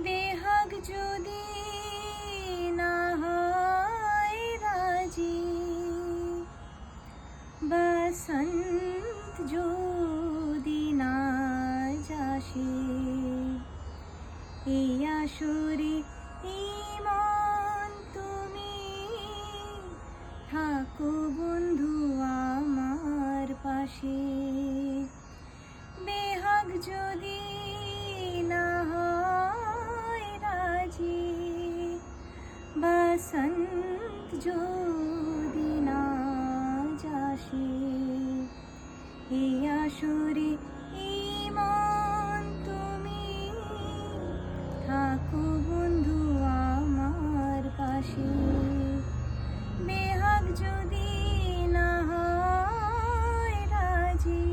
বেহাগ যদি না হয় রাজি, বসন্ত যদি না যাসে, এই আসরে ইমন তুমি থাকো বন্ধু আমার পাশে। বেহাগ যদি না হয় রাজি, বসন্ত যদি না যাসে, এই আসরে ইমন তুমি থাকো বন্ধু আমার পাশে। বেহাগ যদি না হয় রাজি,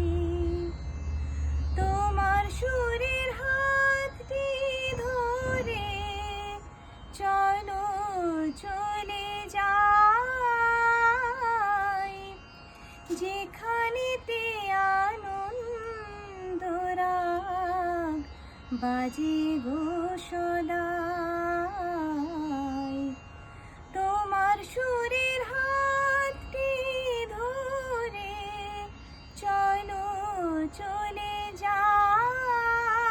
তোমার সুরের হাতটি ধরে চলো চলে যাই, যেখানেতে আনন্দ রাগ বাজে গো সদাই। তোমার সুরের হাতটি ধরে চলো চলে যাই,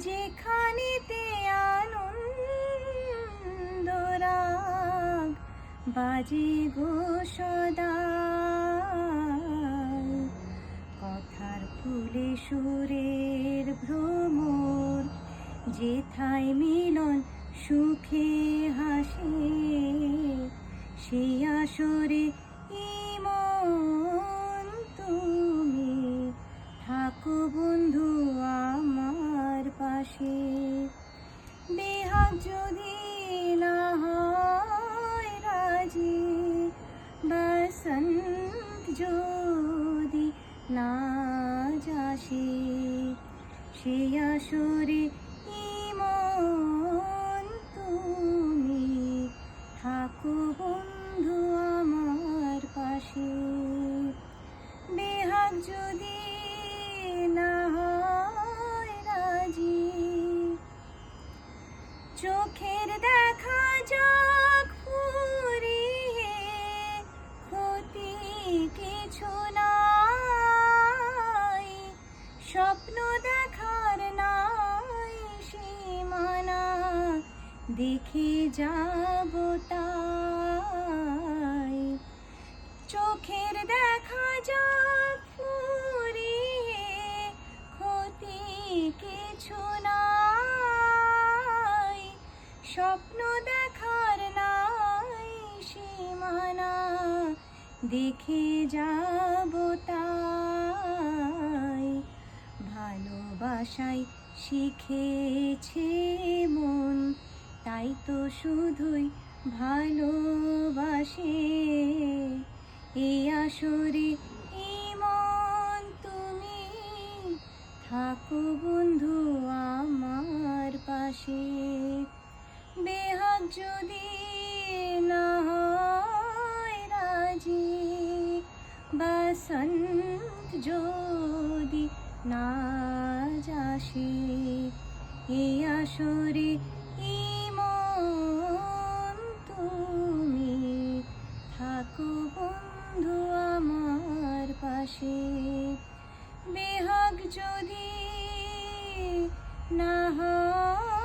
যেখানেতে আনন্দ রাগ বাজে গো সদাই। কথার ফুলে সুরের ভ্রমর, যেথায় মিলন সুখে হাসে, সেই আসরে ইমন তুমি থাকো বন্ধু আমার পাশে। বেহাগ যদি না হয় রাজি, বসন্ত যদি না যাসে, সেই আসরে ইমন তুমি থাকো বন্ধু আমার পাশে। বেহাগ যদি না হয় রাজি, চোখের দেখা যাক ফুরিয়ে, ক্ষতি কিছু নাই, স্বপ্ন দেখার নাই সীমানা, দেখে যাব তাই। চোখের দেখা যাক ফুরিয়ে, ক্ষতি কিছু নাই, স্বপ্ন দেখার নাই সীমানা, দেখে যাব তাই। ভালোবাসাই শিখেছে মন, তাই তো শুধুই ভালোবাসে, এই আসরে ইমন তুমি থাকো বন্ধু আমার পাশে। বেহাগ যদি না হয় রাজি, বসন্ত যদি না যাসে, এই আসরে ইমন তুমি থাকো বন্ধু আমার পাশে। বেহাগ যদি না হয়